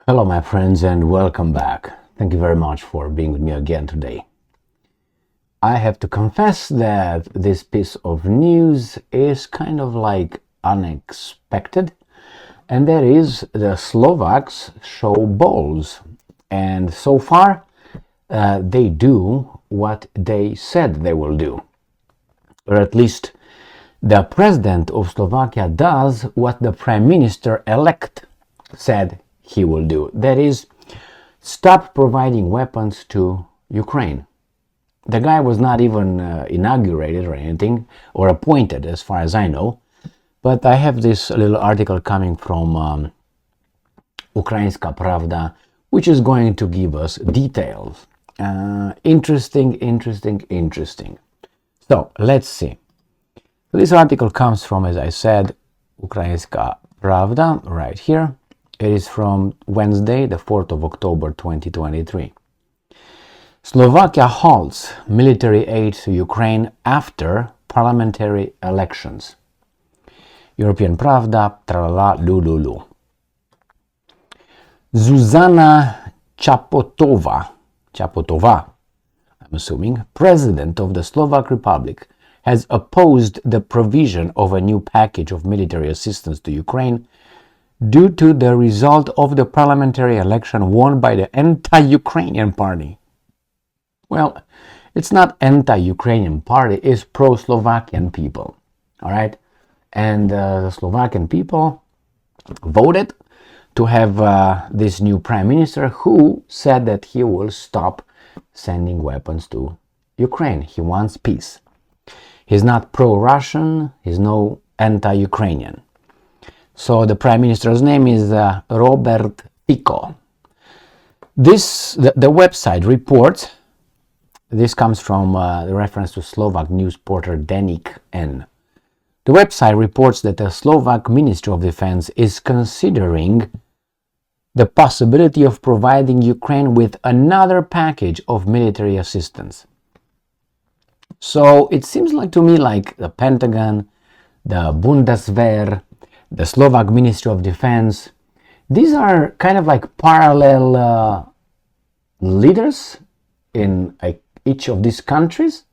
Hello, my friends, and welcome back. Thank you very much for being with me again today. I have to confess that this piece of news is kind of like unexpected, and that is the Slovaks show balls, and so far they do what they said they will do, or at least the president of Slovakia does what the prime minister-elect said he will do. That is, stop providing weapons to Ukraine. The guy was not even inaugurated or anything, or appointed as far as I know. But I have this little article coming from Ukrainska Pravda, which is going to give us details. Interesting. So, let's see. This article comes from, as I said, Ukrainska Pravda, right here. It is from Wednesday, the 4th of October, 2023. Slovakia halts military aid to Ukraine after parliamentary elections. European Pravda, tralala, lululu. Zuzana Chapotova, I'm assuming, president of the Slovak Republic, has opposed the provision of a new package of military assistance to Ukraine due to the result of the parliamentary election won by the anti-Ukrainian party. Well, it's not anti-Ukrainian party, it's pro-Slovakian people, all right? And the Slovakian people voted to have this new prime minister who said that he will stop sending weapons to Ukraine. He wants peace. He's not pro-Russian, he's no anti-Ukrainian. So the prime minister's name is Robert Fico. The website reports, this comes from the reference to Slovak news portal Denik N. The website reports that the Slovak Ministry of Defense is considering the possibility of providing Ukraine with another package of military assistance. So it seems like to me like the Pentagon, the Bundeswehr, the Slovak Ministry of Defense, these are kind of like parallel leaders in each of these countries.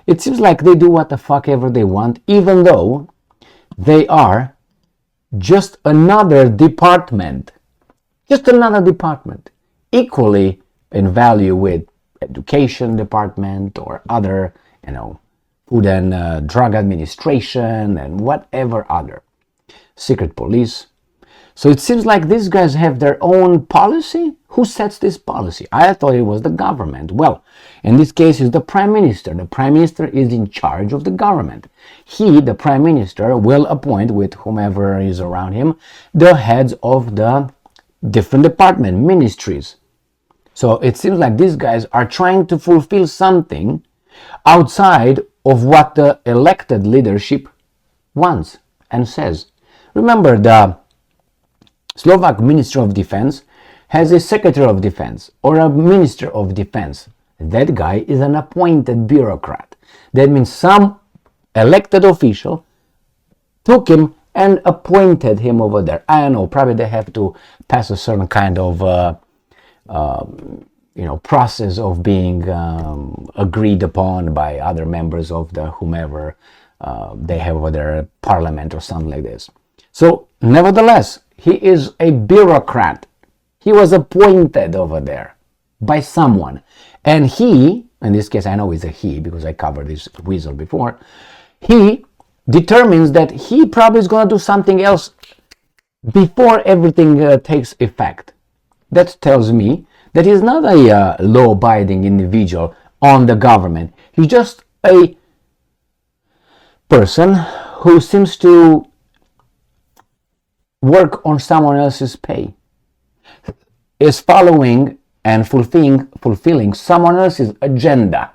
It seems like they do what the fuck ever they want, even though they are just another department, equally in value with education department or other, food and drug administration and whatever other. Secret police. So it seems like these guys have their own policy. Who sets this policy? I thought it was the government. Well, in this case, it's the prime minister. The prime minister is in charge of the government. He, the prime minister, will appoint, with whomever is around him, the heads of the different department, ministries. So it seems like these guys are trying to fulfill something outside of what the elected leadership wants and says. Remember, the Slovak Ministry of Defense has a Secretary of Defense or a Minister of Defense. That guy is an appointed bureaucrat. That means some elected official took him and appointed him over there. I don't know, probably they have to pass a certain kind of process of being agreed upon by other members of the whomever they have over their parliament or something like this. So, nevertheless, he is a bureaucrat. He was appointed over there by someone. And he, in this case I know it's a he because I covered this weasel before, he determines that he probably is going to do something else before everything takes effect. That tells me that he's not a law-abiding individual on the government. He's just a person who seems to work on someone else's pay, is following and fulfilling someone else's agenda.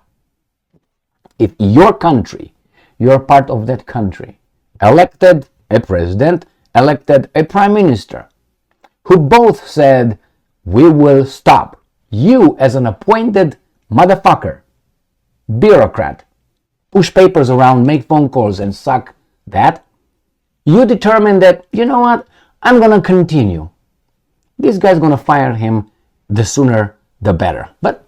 If your country, you're part of that country, elected a president, elected a prime minister, who both said, we will stop. You as an appointed motherfucker, bureaucrat, push papers around, make phone calls and suck that, you determine that, you know what, I'm going to continue. this guy's gonna fire him the sooner the better. But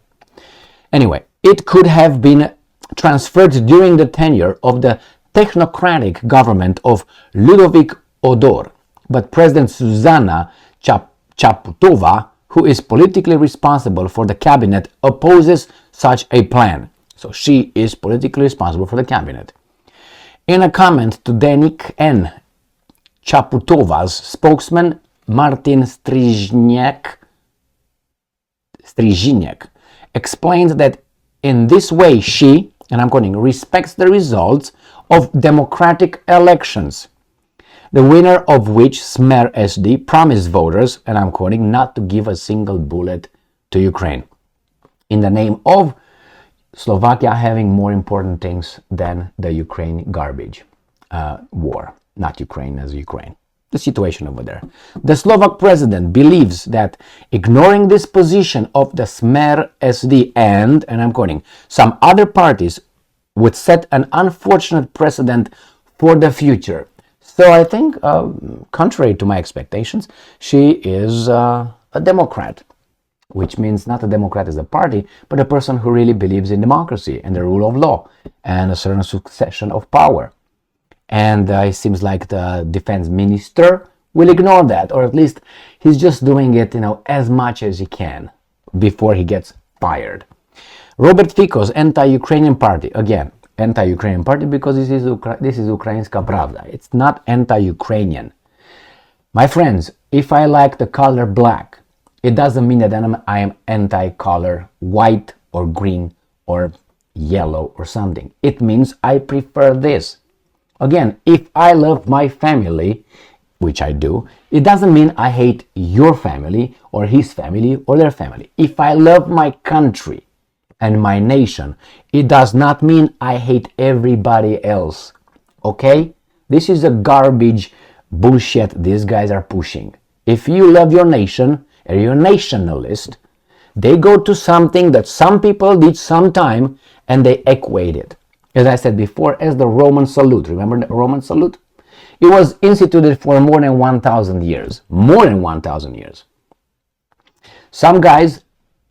anyway, it could have been transferred during the tenure of the technocratic government of Ludovic Odor, but President Zuzana Chaputova, who is politically responsible for the cabinet, opposes such a plan. So she is politically responsible for the cabinet. In a comment to Denik N, Chaputova's spokesman Martin Strizhniak explained that in this way she, and I'm quoting, respects the results of democratic elections, the winner of which Smer SD promised voters, and I'm quoting, not to give a single bullet to Ukraine, in the name of Slovakia having more important things than the Ukraine garbage war, not Ukraine as Ukraine. The situation over there. The Slovak president believes that ignoring this position of the Smer SD and I'm quoting, some other parties would set an unfortunate precedent for the future. So I think, contrary to my expectations, she is a Democrat, which means not a Democrat as a party, but a person who really believes in democracy and the rule of law and a certain succession of power. And it seems like the defense minister will ignore that, or at least he's just doing it, as much as he can before he gets fired. Robert Fico's anti-Ukrainian party, again, anti-Ukrainian party because this is Ukrainska Pravda. It's not anti-Ukrainian. My friends, if I like the color black, it doesn't mean that I am anti-color white or green or yellow or something. It means I prefer this. Again, if I love my family, which I do, it doesn't mean I hate your family or his family or their family. If I love my country and my nation, it does not mean I hate everybody else. Okay? This is a garbage bullshit these guys are pushing. If you love your nation and you're a nationalist, they go to something that some people did sometime and they equate it. As I said before, as the Roman salute. Remember the Roman salute? It was instituted for more than 1,000 years. More than 1,000 years. Some guys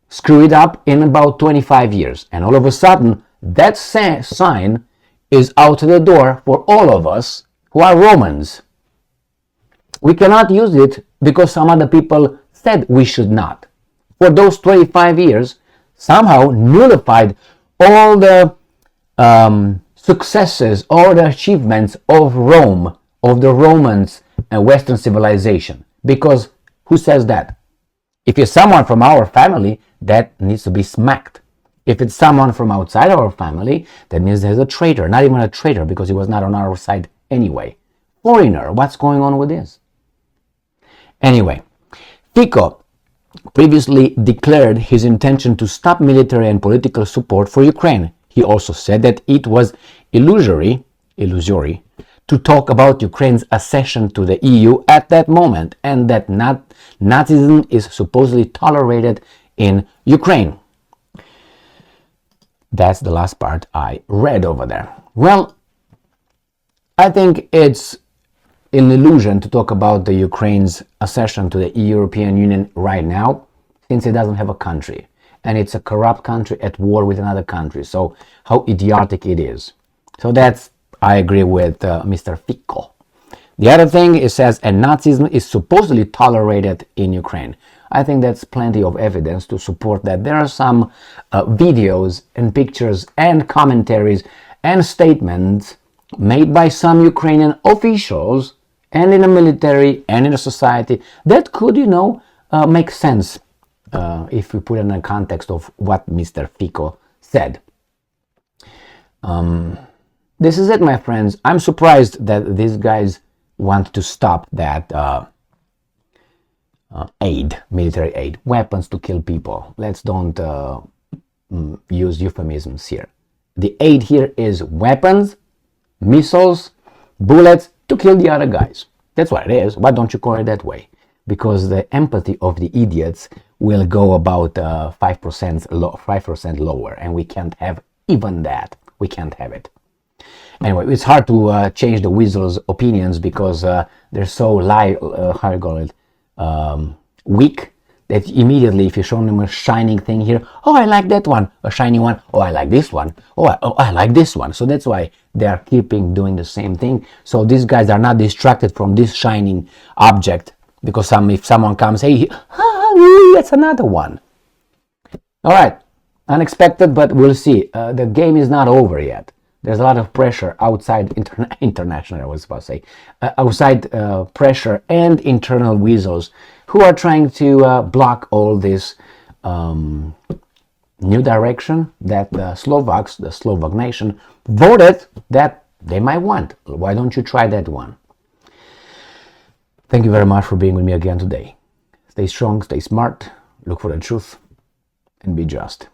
screw it up in about 25 years. And all of a sudden, that sign is out the door for all of us who are Romans. We cannot use it because some other people said we should not. For those 25 years, somehow nullified all the successes or the achievements of Rome, of the Romans and Western civilization. Because who says that? If it's someone from our family, that needs to be smacked. If it's someone from outside our family, that means there's a traitor. Not even a traitor because he was not on our side anyway. Foreigner, what's going on with this? Anyway, Fico previously declared his intention to stop military and political support for Ukraine. He also said that it was illusory to talk about Ukraine's accession to the EU at that moment, and that Nazism is supposedly tolerated in Ukraine. That's the last part I read over there. Well, I think it's an illusion to talk about the Ukraine's accession to the European Union right now, since it doesn't have a country. And it's a corrupt country at war with another country. So how idiotic it is. So that's, I agree with Mr. Fico. The other thing, it says, and Nazism is supposedly tolerated in Ukraine. I think that's plenty of evidence to support that. There are some videos and pictures and commentaries and statements made by some Ukrainian officials and in the military and in the society that could, make sense. If we put it in the context of what Mr. Fico said. This is it, my friends. I'm surprised that these guys want to stop that military aid, weapons to kill people. Let's don't use euphemisms here. The aid here is weapons, missiles, bullets to kill the other guys. That's what it is. Why don't you call it that way? Because the empathy of the idiots will go about 5% lower, and we can't have even that. We can't have it. Anyway, it's hard to change the weasel's opinions because they're so weak that immediately, if you show them a shining thing here, oh, I like that one, a shiny one, oh, I like this one, I like this one. So that's why they are keeping doing the same thing. So these guys are not distracted from this shining object, because if someone comes, hey, that's another one. All right, unexpected, but we'll see. The game is not over yet. There's a lot of pressure outside, international, I was supposed to say, outside pressure and internal weasels who are trying to block all this new direction that the Slovaks, the Slovak nation, voted that they might want. Why don't you try that one? Thank you very much for being with me again today. Stay strong, stay smart, look for the truth, and be just.